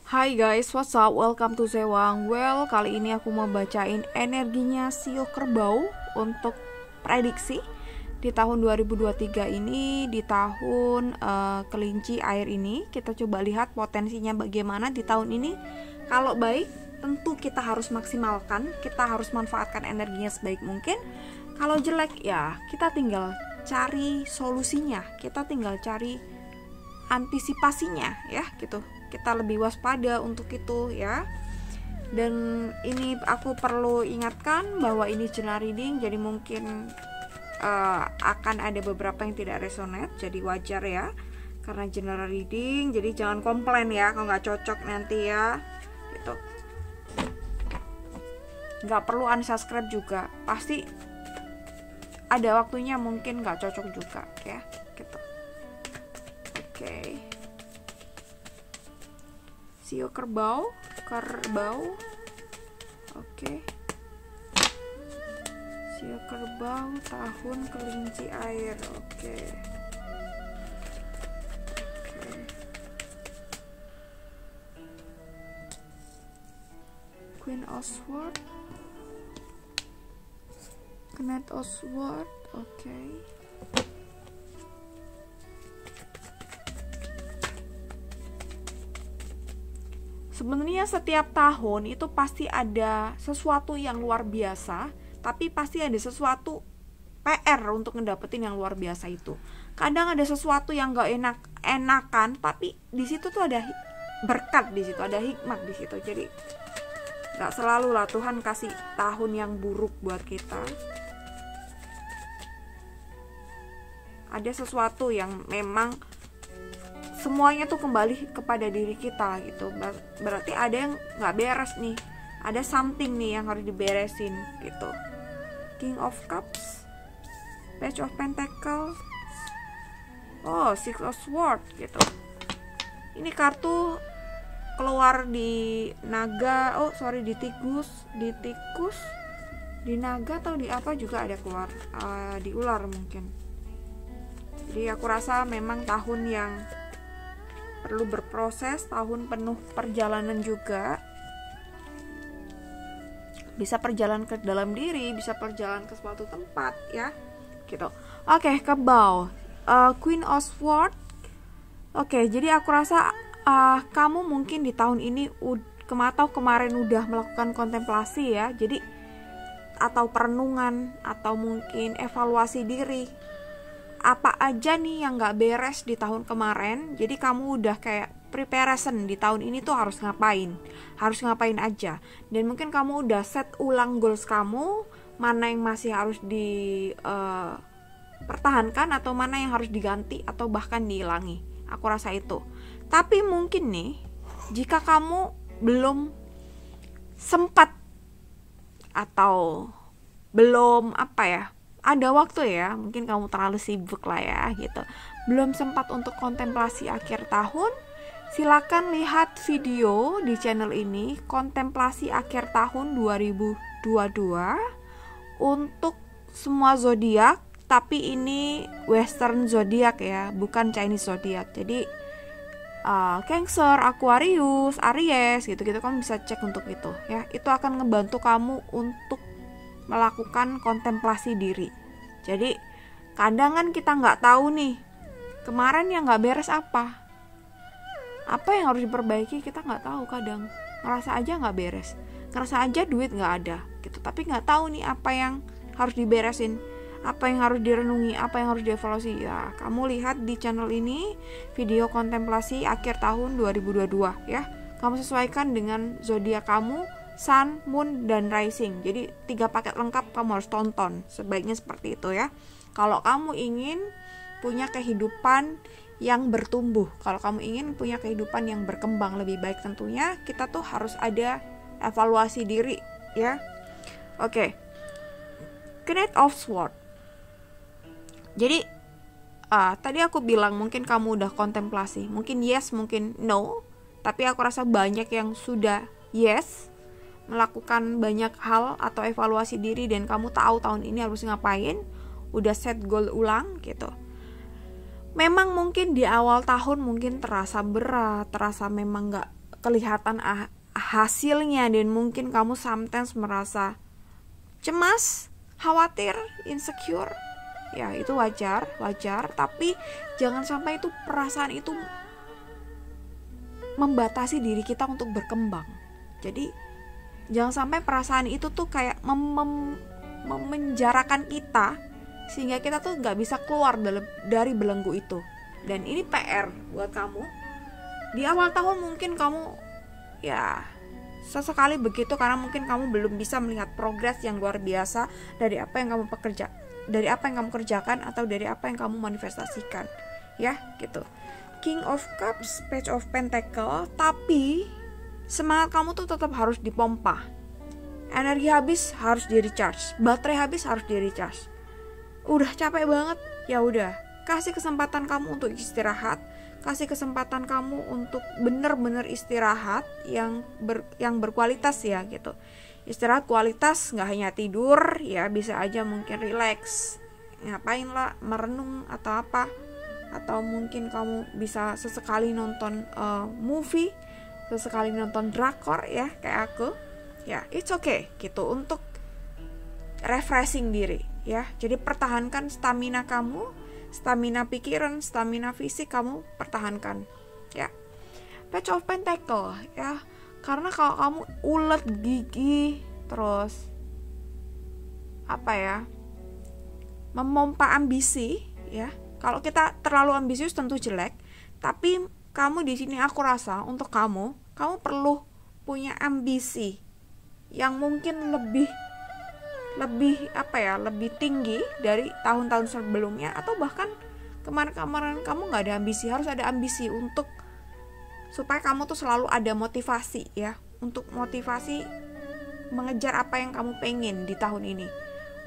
Hai guys, what's up? Welcome to Sewang. Well, kali ini aku mau bacain energinya Sio Kerbau untuk prediksi di tahun 2023 ini, di tahun kelinci air ini. Kita coba lihat potensinya bagaimana di tahun ini. Kalau baik, tentu kita harus maksimalkan, kita harus manfaatkan energinya sebaik mungkin. Kalau jelek, ya kita tinggal cari solusinya, kita tinggal cari antisipasinya, ya gitu. Kita lebih waspada untuk itu, ya. Dan ini aku perlu ingatkan bahwa ini general reading, jadi mungkin akan ada beberapa yang tidak resonate, jadi wajar ya, karena general reading. Jadi jangan komplain ya kalau nggak cocok nanti ya, gitu. Nggak perlu unsubscribe juga, pasti ada waktunya mungkin nggak cocok juga, ya, gitu. Oke. Sio Kerbau. Oke. Sio Kerbau tahun kelinci air. Oke. Queen of Swords. Knight of Swords. Oke. Sebenarnya setiap tahun itu pasti ada sesuatu yang luar biasa, tapi pasti ada sesuatu PR untuk ngedapetin yang luar biasa itu. Kadang ada sesuatu yang gak enakan, tapi di situ tuh ada berkat, di situ ada hikmat di situ. Jadi gak selalu lah Tuhan kasih tahun yang buruk buat kita. Ada sesuatu yang memang semuanya tuh kembali kepada diri kita gitu. Berarti ada yang nggak beres nih, ada something nih yang harus diberesin gitu. King of Cups, Page of Pentacles, Six of Swords gitu. Ini kartu keluar di naga, di tikus, di naga atau di apa juga ada keluar, di ular mungkin. Jadi aku rasa memang tahun yang perlu berproses, tahun penuh perjalanan juga. Bisa perjalanan ke dalam diri, bisa perjalanan ke suatu tempat, ya, gitu. Oke, Kerbau, Queen of Swords. Oke, jadi aku rasa kamu mungkin di tahun ini atau kemarin udah melakukan kontemplasi ya, jadi atau perenungan atau mungkin evaluasi diri. Apa aja nih yang gak beres di tahun kemarin, jadi kamu udah kayak preparation di tahun ini tuh harus ngapain aja. Dan mungkin kamu udah set ulang goals kamu, mana yang masih harus dipertahankan atau mana yang harus diganti atau bahkan dihilangi. Aku rasa itu. Tapi mungkin nih, jika kamu belum sempat atau belum ada waktu ya, mungkin kamu terlalu sibuk lah ya gitu, belum sempat untuk kontemplasi akhir tahun, silakan lihat video di channel ini, kontemplasi akhir tahun 2022 untuk semua zodiak, tapi ini Western zodiak ya, bukan Chinese zodiak. Jadi Cancer, Aquarius, Aries gitu-gitu kamu bisa cek untuk itu ya. Itu akan ngebantu kamu untuk melakukan kontemplasi diri. Jadi kadang kan kita nggak tahu nih kemarin yang nggak beres apa yang harus diperbaiki, kita nggak tahu. Kadang ngerasa aja nggak beres, ngerasa aja duit nggak ada gitu, tapi nggak tahu nih apa yang harus diberesin, apa yang harus direnungi, apa yang harus dievaluasi. Ya, kamu lihat di channel ini video kontemplasi akhir tahun 2022 ya. Kamu sesuaikan dengan zodiak kamu, Sun, Moon, dan Rising. Jadi 3 paket lengkap kamu harus tonton. Sebaiknya seperti itu ya. Kalau kamu ingin punya kehidupan yang bertumbuh, kalau kamu ingin punya kehidupan yang berkembang lebih baik, tentunya kita tuh harus ada evaluasi diri ya. Oke. Knight of Swords. Jadi tadi aku bilang mungkin kamu udah kontemplasi, mungkin yes, mungkin no. Tapi aku rasa banyak yang sudah yes, melakukan banyak hal atau evaluasi diri, dan kamu tahu tahun ini harus ngapain, udah set goal ulang gitu. Memang mungkin di awal tahun mungkin terasa berat, terasa memang gak kelihatan hasilnya, dan mungkin kamu sometimes merasa cemas, khawatir, insecure. Ya, itu wajar, tapi jangan sampai itu perasaan itu membatasi diri kita untuk berkembang. Jadi jangan sampai perasaan itu tuh kayak memenjarakan kita sehingga kita tuh nggak bisa keluar dari belenggu itu. Dan ini PR buat kamu. Di awal tahun mungkin kamu ya sesekali begitu, karena mungkin kamu belum bisa melihat progres yang luar biasa dari apa yang kamu kerjakan atau dari apa yang kamu manifestasikan, ya gitu. King of Cups, Page of Pentacle, tapi semangat kamu tuh tetap harus dipompa. Energi habis harus di recharge, baterai habis harus di recharge. Udah capek banget, ya udah, kasih kesempatan kamu untuk istirahat. Kasih kesempatan kamu untuk bener-bener istirahat yang berkualitas ya gitu. Istirahat kualitas, nggak hanya tidur ya, bisa aja mungkin relax, ngapain lah, merenung atau apa, atau mungkin kamu bisa sesekali nonton movie, sesekali nonton drakor ya kayak aku ya, it's okay gitu, untuk refreshing diri ya. Jadi pertahankan stamina kamu, stamina pikiran, stamina fisik kamu pertahankan ya. Page of Pentacle ya, karena kalau kamu ulet gigi terus apa ya, memompa ambisi ya. Kalau kita terlalu ambisius tentu jelek, tapi kamu di sini aku rasa untuk kamu perlu punya ambisi yang mungkin lebih lebih tinggi dari tahun-tahun sebelumnya, atau bahkan kemarin-kemarin kamu nggak ada ambisi. Harus ada ambisi untuk supaya kamu tuh selalu ada motivasi ya, untuk motivasi mengejar apa yang kamu pengen di tahun ini,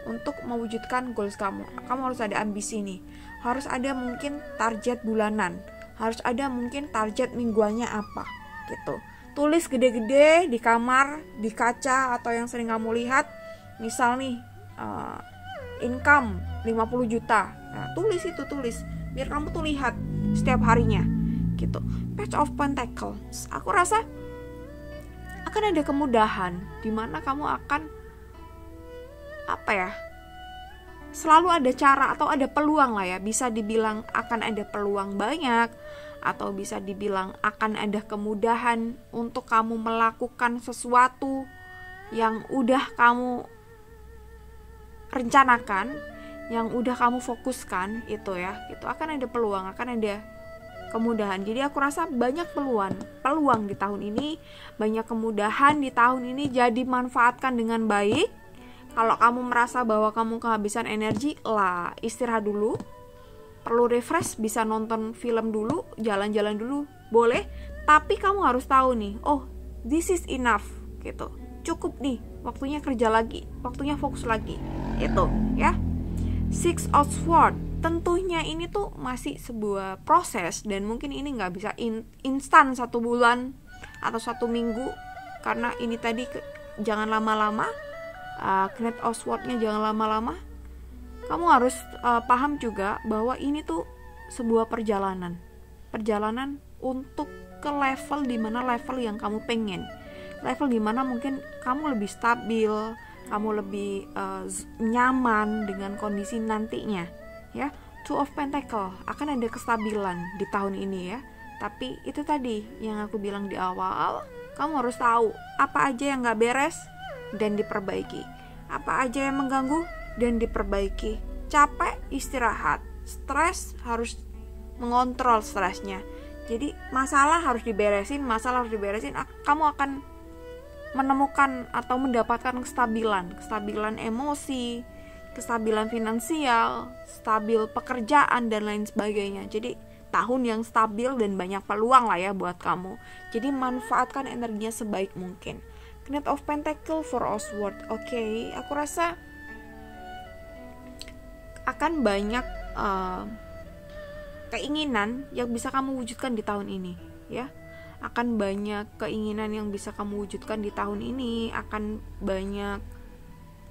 untuk mewujudkan goals kamu harus ada ambisi nih. Harus ada mungkin target bulanan, harus ada mungkin target mingguannya apa gitu. Tulis gede-gede di kamar, di kaca, atau yang sering kamu lihat. Misal nih income 50 juta, nah, tulis biar kamu tuh lihat setiap harinya gitu. Page of Pentacles, aku rasa akan ada kemudahan dimana kamu akan selalu ada cara atau ada peluang lah ya. Bisa dibilang akan ada peluang banyak, atau bisa dibilang akan ada kemudahan untuk kamu melakukan sesuatu yang udah kamu rencanakan, yang udah kamu fokuskan itu ya. Itu akan ada peluang, akan ada kemudahan. Jadi aku rasa banyak peluang di tahun ini, banyak kemudahan di tahun ini. Jadi manfaatkan dengan baik. Kalau kamu merasa bahwa kamu kehabisan energi, lah istirahat dulu. Perlu refresh, bisa nonton film dulu, jalan-jalan dulu, boleh. Tapi kamu harus tahu nih, oh this is enough gitu. Cukup nih, waktunya kerja lagi, waktunya fokus lagi. Itu ya. Six of Swords, tentunya ini tuh masih sebuah proses, dan mungkin ini nggak bisa instan 1 bulan atau 1 minggu, karena ini tadi jangan lama-lama. Knight of Swords-nya jangan lama-lama. Kamu harus paham juga bahwa ini tuh sebuah perjalanan untuk ke level dimana level yang kamu pengen, level dimana mungkin kamu lebih stabil, kamu lebih nyaman dengan kondisi nantinya ya. Two of Pentacle, akan ada kestabilan di tahun ini ya. Tapi itu tadi yang aku bilang di awal, kamu harus tahu apa aja yang gak beres dan diperbaiki, apa aja yang mengganggu dan diperbaiki. Capek, istirahat. Stres, harus mengontrol stresnya. Jadi masalah harus diberesin. Kamu akan menemukan atau mendapatkan kestabilan emosi, kestabilan finansial, stabil pekerjaan, dan lain sebagainya. Jadi tahun yang stabil dan banyak peluang lah ya buat kamu. Jadi manfaatkan energinya sebaik mungkin. Knight of Pentacle for Swords. Oke, aku rasa akan banyak keinginan yang bisa kamu wujudkan di tahun ini ya. Akan banyak keinginan yang bisa kamu wujudkan di tahun ini, akan banyak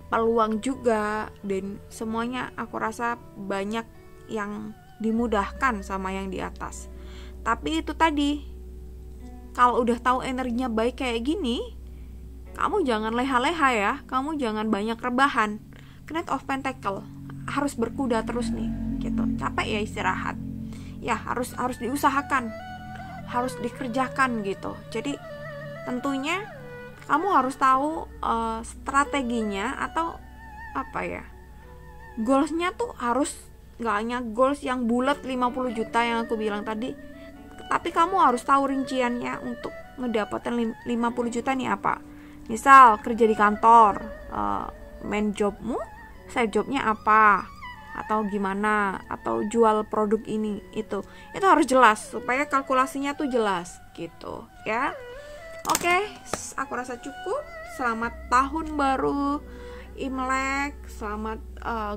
peluang juga, dan semuanya aku rasa banyak yang dimudahkan sama yang di atas. Tapi itu tadi, kalau udah tahu energinya baik kayak gini, kamu jangan leha-leha ya, kamu jangan banyak rebahan. Knight of Pentacle harus berkuda terus nih, gitu. Capek ya istirahat. Ya harus diusahakan, harus dikerjakan gitu. Jadi tentunya kamu harus tahu strateginya atau apa ya, goalsnya tuh harus gak hanya goals yang bulat 50 juta yang aku bilang tadi, tapi kamu harus tahu rinciannya untuk mendapatkan 50 juta nih apa. Misal kerja di kantor, main jobmu, side jobnya apa, atau gimana, atau jual produk ini itu harus jelas supaya kalkulasinya tuh jelas gitu ya. Oke, aku rasa cukup. Selamat tahun baru Imlek, selamat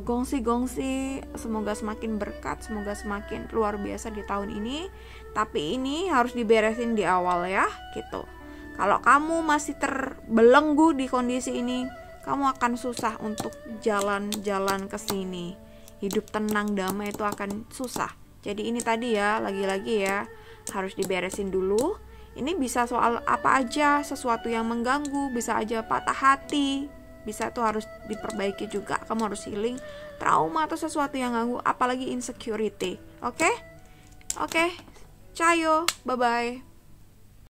gongsi-gongsi, semoga semakin berkat, semoga semakin luar biasa di tahun ini. Tapi ini harus diberesin di awal ya gitu. Kalau kamu masih terbelenggu di kondisi ini, kamu akan susah untuk jalan-jalan ke sini. Hidup tenang damai itu akan susah. Jadi ini tadi ya, lagi-lagi ya, harus diberesin dulu. Ini bisa soal apa aja, sesuatu yang mengganggu, bisa aja patah hati, bisa tuh harus diperbaiki juga. Kamu harus healing trauma atau sesuatu yang ganggu, apalagi insecurity. Oke? Cayo, bye-bye.